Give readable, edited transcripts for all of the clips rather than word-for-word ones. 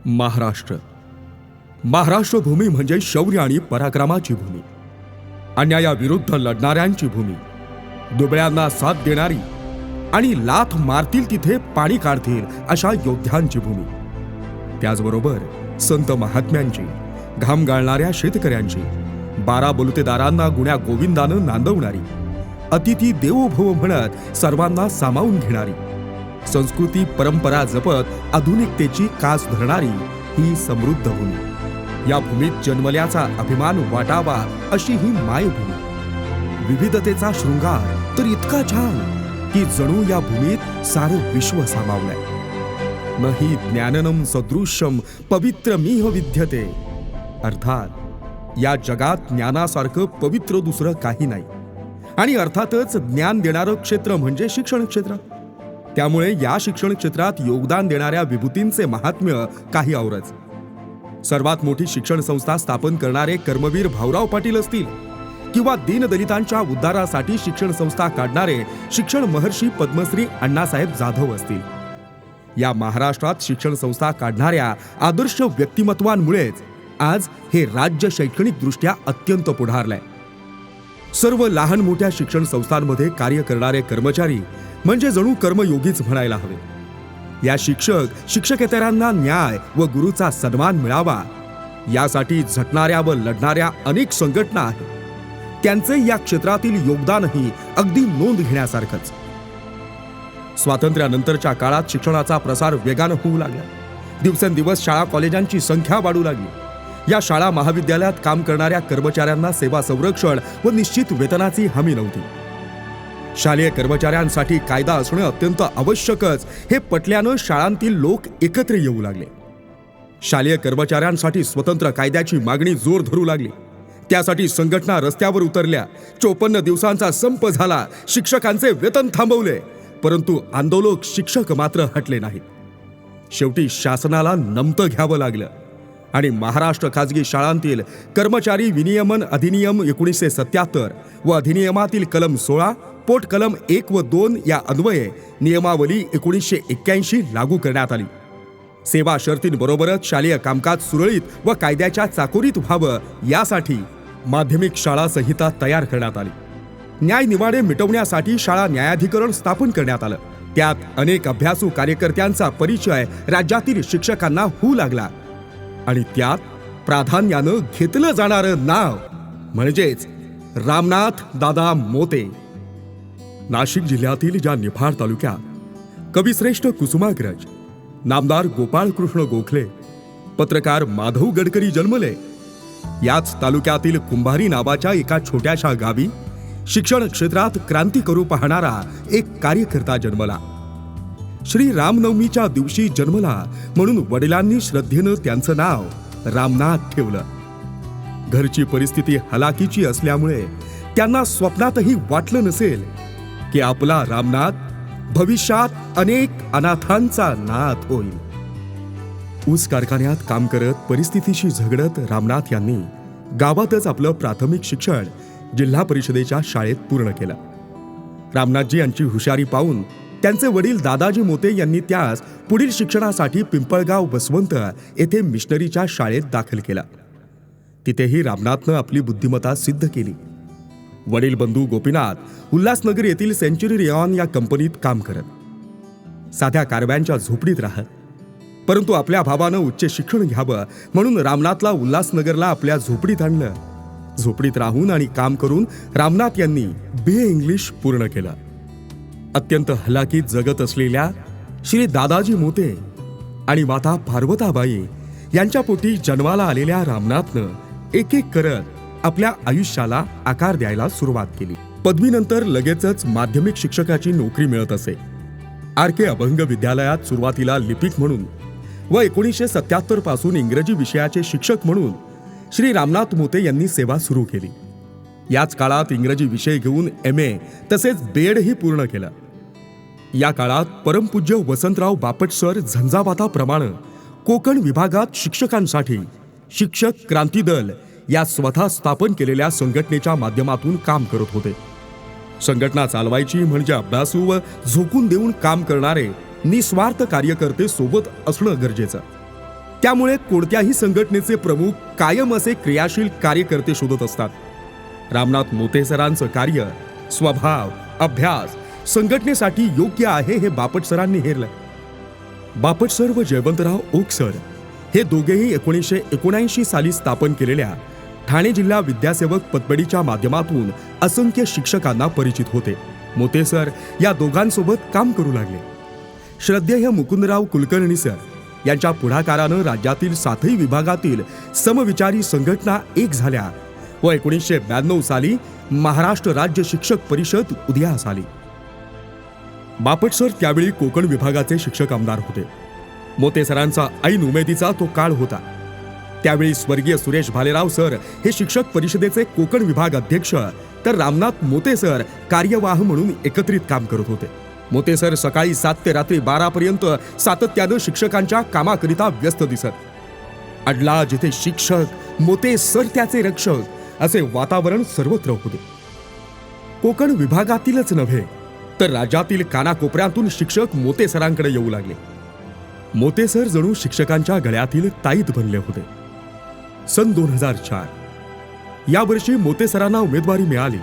महाराष्ट्र महाराष्ट्र भूमी म्हणजे शौर्य आणि पराक्रमाची भूमी, अन्यायाविरुद्ध लढणाऱ्यांची भूमी, दुबळ्यांना साथ देणारी आणि लाथ मारतील तिथे पाणी काढतील अशा योद्ध्यांची भूमी, त्याचबरोबर संत महात्म्यांची, घाम गाळणाऱ्या शेतकऱ्यांची, 12 बलुतेदारांना गुण्या गोविंदानं नांदवणारी, अतिथी देवो भव म्हणत सर्वांना सामावून घेणारी, संस्कृती परंपरा जपत आधुनिकतेची कास धरणारी ही समृद्ध भूमी। या भूमीत जन्मल्याचा अभिमान वाटावा अशी ही मायभूमी। विविधतेचा शृंगार तर इतका छान की जणू या भूमीत सारं विश्व सामावलंय। नहि ज्ञाननम सदृश्यम पवित्रमिह विद्यते, अर्थात या जगात ज्ञानासारखं पवित्र दुसरं काही नाही। आणि अर्थातच ज्ञान देणारं क्षेत्र म्हणजे शिक्षण क्षेत्र। त्यामुळे या शिक्षण क्षेत्रात योगदान देणाऱ्या विभूतींचे महात्म्य काही औरच। सर्वात मोठी शिक्षण संस्था स्थापन करणारे कर्मवीर भाऊराव पाटील असतील किंवा दीनदलितांच्या उद्धारासाठी शिक्षण संस्था काढणारे शिक्षण महर्षी पद्मश्री अण्णासाहेब जाधव असतील, या महाराष्ट्रात शिक्षण संस्था काढणाऱ्या आदर्श व्यक्तिमत्वांमुळेच आज हे राज्य शैक्षणिक दृष्ट्या अत्यंत पुढारलंय। सर्व लहान मोठ्या शिक्षण संस्थांमध्ये कार्य करणारे कर्मचारी म्हणजे जणू कर्मयोगीच म्हणायला हवे। या शिक्षकेतरांना न्याय व गुरुचा सन्मान मिळावा यासाठी झटणाऱ्या व लढणाऱ्या अनेक संघटना आहेत। त्यांचे या क्षेत्रातील योगदानही अगदी नोंद घेण्यासारखंच। स्वातंत्र्यानंतरच्या काळात शिक्षणाचा प्रसार वेगानं होऊ लागला। दिवसेंदिवस शाळा कॉलेजांची संख्या वाढू लागली। या शाळा महाविद्यालयात काम करणाऱ्या कर्मचाऱ्यांना सेवा संरक्षण व निश्चित वेतनाची हमी नव्हती। शालेय कर्मचाऱ्यांसाठी कायदा असणं अत्यंत आवश्यकच हे पटल्यानं शाळांतील लोक एकत्र येऊ लागले। शालेय कर्मचाऱ्यांसाठी स्वतंत्र कायद्याची मागणी जोर धरू लागली। त्यासाठी संघटना रस्त्यावर उतरल्या। 54 दिवसांचा संप झाला। शिक्षकांचे वेतन थांबवले, परंतु आंदोलक शिक्षक मात्र हटले नाहीत। शेवटी शासनाला नमतं घ्यावं लागलं आणि महाराष्ट्र खाजगी शाळांतील कर्मचारी विनियमन अधिनियम 1977 व अधिनियमातील कलम 16 पोट कलम 1 व 2 या अन्वये नियमावली 1981 लागू करण्यात आली। सेवा शर्तींबरोबरच शालेय कामकाज सुरळीत व कायद्याच्या चाकोरीत व्हावं यासाठी माध्यमिक शाळा संहिता तयार करण्यात आली। न्याय निवाडे मिटवण्यासाठी शाळा न्यायाधिकरण स्थापन करण्यात आलं। त्यात अनेक अभ्यासू कार्यकर्त्यांचा परिचय राज्यातील शिक्षकांना होऊ लागला आणि त्यात प्राधान्यानं घेतलं जाणारं नाव म्हणजेच रामनाथ दादा मोते। नाशिक जिल्ह्यातील ज्या निफाड तालुक्यात कविश्रेष्ठ कुसुमाग्रज नामदार गोपाळकृष्ण गोखले, पत्रकार माधव गडकरी जन्मले, याच तालुक्यातील कुंभारी नावाच्या एका छोट्याशा गावी शिक्षण क्षेत्रात क्रांती करू पाहणारा एक कार्यकर्ता जन्मला। श्री रामनवमीच्या दिवशी जन्मला म्हणून वडिलांनी श्रद्धेनं त्यांचं नाव रामनाथ ठेवलं। घरची परिस्थिती हलाखीची असल्यामुळे त्यांना स्वप्नातही वाटलं नसेल की आपला रामनाथ भविष्यात अनेक अनाथांचा नाथ होईल। ऊस कारखान्यात काम करत परिस्थितीशी झगडत रामनाथ यांनी गावातच आपलं प्राथमिक शिक्षण जिल्हा परिषदेच्या शाळेत पूर्ण केलं। रामनाथजी यांची हुशारी पाहून त्यांचे वडील दादाजी मोते यांनी त्यास पुढील शिक्षणासाठी पिंपळगाव वसवंत येथे मिशनरीच्या शाळेत दाखल केला। तिथेही रामनाथनं आपली बुद्धिमत्ता सिद्ध केली। वडील बंधू गोपीनाथ उल्हासनगर येथील सेंचुरी रेयॉन या कंपनीत काम करत। साध्या कारव्यांच्या झोपडीत राहत, परंतु आपल्या भावानं उच्च शिक्षण घ्यावं म्हणून रामनाथला उल्हासनगरला आपल्या झोपडीत आणलं। झोपडीत राहून आणि काम करून रामनाथ यांनी BA इंग्लिश पूर्ण केलं। अत्यंत हलाखीत जगत असलेल्या श्री दादाजी मोते आणि माता पार्वताबाई यांच्या पोटी जन्माला आलेल्या रामनाथनं एक एक करत आपल्या आयुष्याला आकार द्यायला सुरुवात केली। पदवीनंतर लगेचच माध्यमिक शिक्षकाची नोकरी मिळत असे। RK अभंग विद्यालयात सुरुवातीला लिपिक म्हणून व 1977 पासून इंग्रजी विषयाचे शिक्षक म्हणून श्री रामनाथ मोते यांनी सेवा सुरू केली। याच काळात इंग्रजी विषय घेऊन MA तसेच BEd ही पूर्ण केलं। या काळात परमपूज्य वसंतराव बापट सर झंझावाताप्रमाणे कोकण विभागात शिक्षकांसाठी शिक्षक क्रांती दल या स्वतः स्थापन केलेल्या संघटनेच्या माध्यमातून काम करत होते। संघटना चालवायची म्हणजे अभ्यासू व झोकून देऊन काम करणारे निस्वार्थ कार्यकर्ते सोबत असणं गरजेचं। त्यामुळे कोणत्याही संघटनेचे प्रमुख कायम असे क्रियाशील कार्यकर्ते शोधत असतात. रामनाथ मोते सरांचं कार्य, स्वभाव, अभ्यास संघटनेसाठी योग्य आहे हे बापट सरांनी हेरलं. बापट सर व जयवंतराव ओक सर हे दोघेही 1979 साली स्थापन केलेल्या ठाणे जिल्हा विद्यासेवक पतबडीच्या माध्यमातून असंख्य शिक्षकांना परिचित होते. मोते सर या दोघांसोबत काम करू लागले. श्रद्धेय मुकुंदराव कुलकर्णी सर यांच्या पुढाकारानं राज्यातील 7ही विभागातील समविचारी संघटना एक झाल्या व 1992 साली महाराष्ट्र राज्य शिक्षक परिषद उदयास आली. बापट सर त्यावेळी कोकण विभागाचे शिक्षक आमदार होते. मोते सरांचा ऐन उमेदीचा तो काळ होता. त्यावेळी स्वर्गीय सुरेश भालेराव सर हे शिक्षक परिषदेचे कोकण विभाग अध्यक्ष, तर रामनाथ मोते सर कार्यवाह म्हणून एकत्रित काम करत होते. मोते सर सकाळी 7 ते रात्री 12 पर्यंत सातत्यानं शिक्षकांच्या कामाकरिता व्यस्त दिसत. अडला जिथे शिक्षक, मोते सर त्याचे रक्षक असे वातावरण सर्वत्र होते. कोकण विभागातीलच नव्हे तर राज्यातील कानाकोपऱ्यातून शिक्षक मोते सरांकडे येऊ लागले. मोते सर जणू शिक्षकांच्या गळ्यातील ताईत बनले होते. सन 2004 या वर्षी मोते सरांना उमेदवारी मिळाली,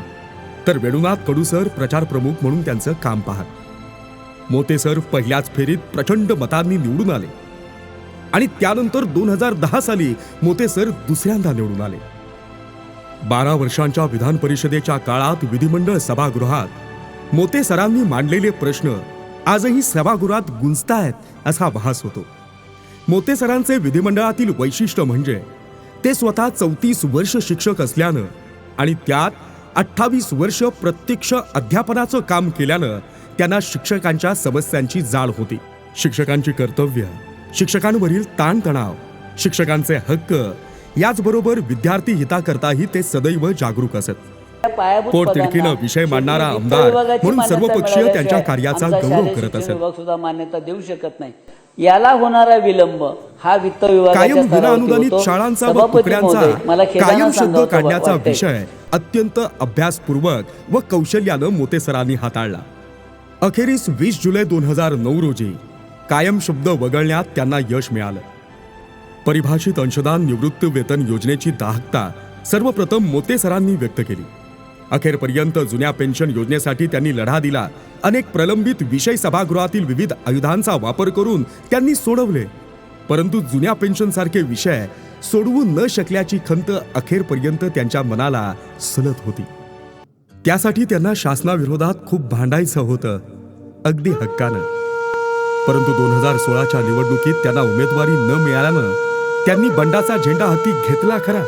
तर वेणुनाथ कडू सर प्रचार प्रमुख म्हणून त्यांचं काम पाहत. मोते सर पहिल्याच फेरीत प्रचंड मतांनी निवडून आले आणि त्यानंतर 2010 साली मोते सर दुसऱ्यांदा निवडून आले. 12 वर्षांच्या विधान परिषदेच्या काळात विधिमंडळ सभागृहात मोते सरांनी मांडलेले प्रश्न आजही सभागृहात गुंजतायत असा भास होतो. मोते सरांचे विधिमंडळातील वैशिष्ट्य म्हणजे ते स्वतः 34 वर्ष शिक्षक असल्यानं आणि त्यात 28 वर्ष प्रत्यक्ष अध्यापनाचं काम केल्यानं त्यांना शिक्षकांच्या समस्यांची जाण होती. शिक्षकांची कर्तव्य, शिक्षकांवरील ताणतणाव, शिक्षकांचे हक्क याचबरोबर विद्यार्थी हिताकरताही ते सदैव जागरूक असत. पोटतिडकीनं विषय मांडणारा आमदार म्हणून सर्वपक्षीय त्यांच्या कार्याचा गौरव करत असत. सुद्धा मान्यता देऊ शकत नाही. याला होणारा विलंब हा वित्त कायम विनाअनुदानित शाळांचा व तुकड्यांचा कायम शब्द काढण्याचा विषय अत्यंत अभ्यासपूर्वक व कौशल्यानं मोते सरांनी हाताळला. अखेरीस 20 जुलै 2009 रोजी कायम शब्द वगळण्यात त्यांना यश मिळालं. परिभाषित अंशदान निवृत्ती वेतन योजनेची दाहकता सर्वप्रथम मोते सरांनी व्यक्त केली. अखेरपर्यंत जुन्या पेन्शन योजनेसाठी त्यांनी लढा दिला. अनेक प्रलंबित विषय सभागृहातील विविध आयुधांचा वापर करून त्यांनी सोडवले, परंतु जुन्या पेन्शन सारखे विषय सोडवू न शकल्याची खंत अखेरपर्यंत त्यांच्या मनाला सलत होती. त्यासाठी त्यांना शासनाविरोधात खूप भांडायचं होतं, अगदी हक्कानं. परंतु 2016च्या निवडणुकीत त्यांना उमेदवारी न मिळाल्यानं त्यांनी बंडाचा झेंडा हाती घेतला खरा,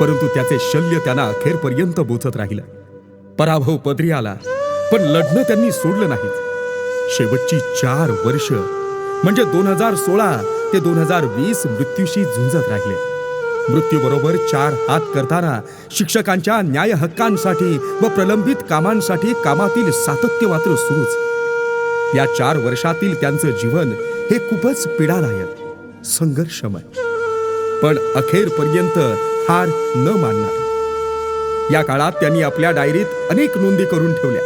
परंतु त्याचे शल्य त्यांना अखेरपर्यंत बोचत राहिलं. पराभव पदरी आला, पण लढणं त्यांनी सोडलं नाही. शेवटची 4 वर्ष म्हणजे 2016 ते 2020 मृत्यूशी झुंजत राहिले. मृत्यूबरोबर 4 हात करताना शिक्षकांच्या न्याय हक्कांसाठी व प्रलंबित कामांसाठी कामातील सातत्य मात्र सुरूच. या 4 वर्षातील त्यांचं जीवन हे खूपच पीडादायक, संघर्षमय, पण अखेरपर्यंत हार न मानणार. या काळात त्यांनी आपल्या डायरीत अनेक नोंदी करून ठेवल्या.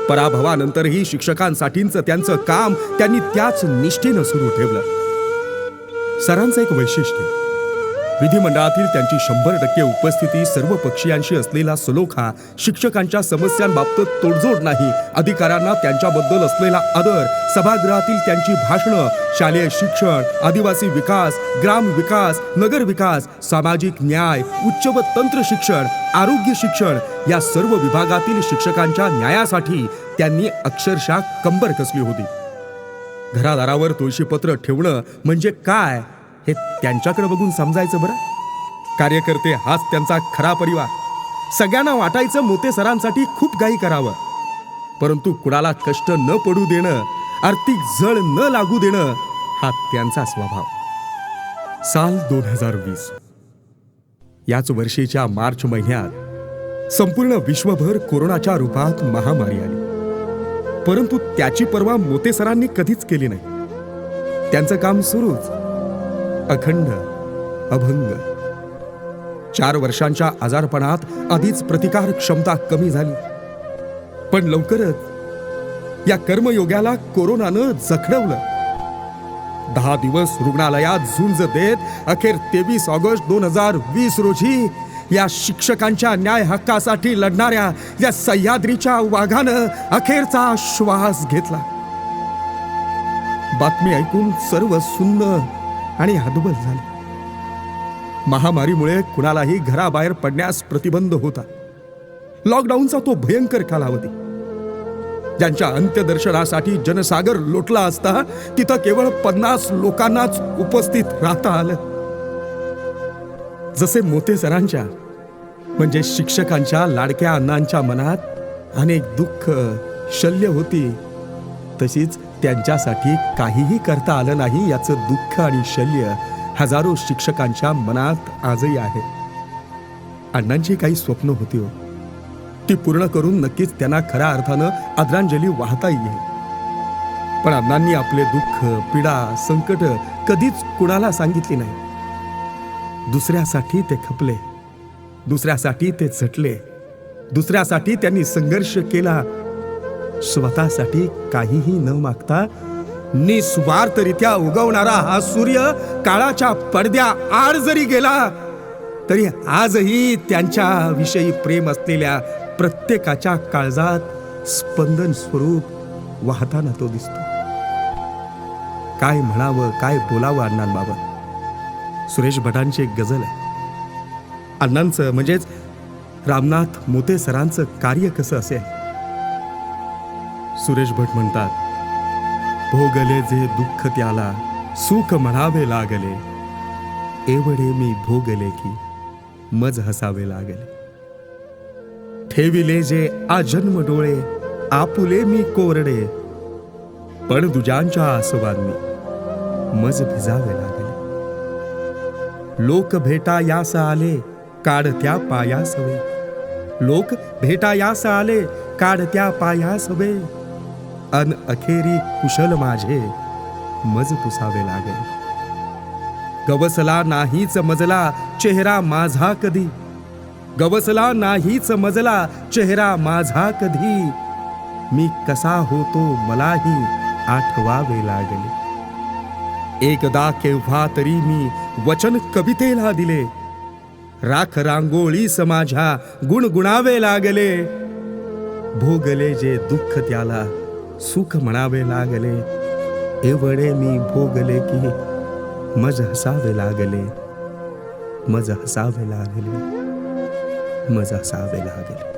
पराभवानंतरही शिक्षकांसाठीचं त्यांचं काम त्यांनी त्याच निष्ठेनं सुरू ठेवलं. सरांचं एक वैशिष्ट्य, विधिमंडळातील त्यांची 100% उपस्थिती, सर्व पक्षीयांशी असलेला सलोखा, शिक्षकांच्या समस्यांबाबत तोडजोड नाही, अधिकाऱ्यांना त्यांच्याबद्दल असलेला आदर, सभागृहातील त्यांची भाषणं, शालेय शिक्षण, आदिवासी विकास, ग्राम विकास, नगर विकास, सामाजिक न्याय, उच्च व तंत्र शिक्षण, आरोग्य शिक्षण या सर्व विभागातील शिक्षकांच्या न्यायासाठी त्यांनी अक्षरशः कंबर कसली होती. घरादारावर तुळशीपत्र ठेवणं म्हणजे काय हे त्यांच्याकडे बघून समजायचं बरं. कार्यकर्ते हाच त्यांचा खरा परिवार. सगळ्यांना वाटायचं मोते सरांसाठी खूप काही करावं, परंतु कुणाला कष्ट न पडू देणं, आर्थिक झळ न लागू देणं हा त्यांचा स्वभाव. साल 2020 याच वर्षीच्या मार्च महिन्यात संपूर्ण विश्वभर कोरोनाच्या रूपात महामारी आली, परंतु त्याची पर्वा मोते सरांनी कधीच केली नाही. त्यांचं काम सुरूच, अखंड, अभंग. 4 वर्षांच्या आजारपणात आधीच प्रतिकार क्षमता कमी झाली, पण लवकरच या कर्मयोग्याला कोरोनानं जखडवलं. 10 दिवस रुग्णालयात झुंज देत अखेर 23 ऑगस्ट 2020 रोजी या शिक्षकांच्या न्याय हक्कासाठी लढणाऱ्या या सह्याद्रीच्या वाघानं अखेरचा श्वास घेतला. बातमी ऐकून सर्व सुन्न आणि हतबल झाले. महामारीमुळे कुणालाही घराबाहेर पडण्यास प्रतिबंध होता. लॉकडाऊनचा तो भयंकर कालावधी, ज्यांच्या अंत्यदर्शनासाठी जनसागर लोटला असता तिथं केवळ 50 लोकांनाच उपस्थित राहता आलं. जसे मोते सरांच्या म्हणजे शिक्षकांच्या लाडक्या अण्णांच्या मनात अनेक दुःख शल्य होती, तशीच त्यांच्यासाठी काहीही करता आलं नाही याचं दुःख आणि शल्य हजारो शिक्षकांच्या मनात आजही आहे. अण्णांची काही स्वप्न होती हो, ती पूर्ण करून नक्कीच त्यांना खऱ्या अर्थानं आदरांजली वाहता येईल. पण अण्णांनी आपले दुःख, पीडा, संकट कधीच कुणाला सांगितली नाही. दुसऱ्यासाठी ते खपले, दुसऱ्यासाठी ते झटले, दुसऱ्यासाठी त्यांनी संघर्ष केला. स्वतःसाठी काहीही न मागता निस्वार्थरित्या उगवणारा हा सूर्य काळाच्या पडद्या आड जरी गेला तरी आजही त्यांच्या विषयी प्रेम असलेल्या प्रत्येकाच्या काळजात स्पंदन स्वरूप वाहताना तो दिसतो. काय म्हणावं, काय बोलावं अण्णांबाबत. सुरेश भटांची एक गझल आहे. अण्णांचं म्हणजेच रामनाथ मोते सरांचं कार्य कसं असेल. सुरेश भट म्हणतात, भोगले जे दुःख त्याला सुख म्हणावे लागले, एवढे मी भोगले की मज हसावे लागले. ठेविले जे आजन्म डोळे आपुले मी कोरडे, पण दुजांच्या आसवांनी मज भिजावे लागले. लोक भेटा यास आले काढत्या पायास हवे, लोक भेटा यास आले काढत्या पायास हवे, अन अखेरी कुशल माझे मज पुसावे लागले. गवसला नाहीच मजला चेहरा माझा कधी, गवसला नाहीच मजला चेहरा माझा कधी, मी कसा होतो मलाही आठवावे लागले. एकदा केव्हा तरी मी वचन कवितेला दिले, राख रांगोळीस माझ्या गुणगुणावे लागले. भोगले जे दुःख त्याला सुख म्हणावे लागले, एवढे मी भोगले की मज हसावे लागले, मज हसावे लागले, मज हसावे लागले.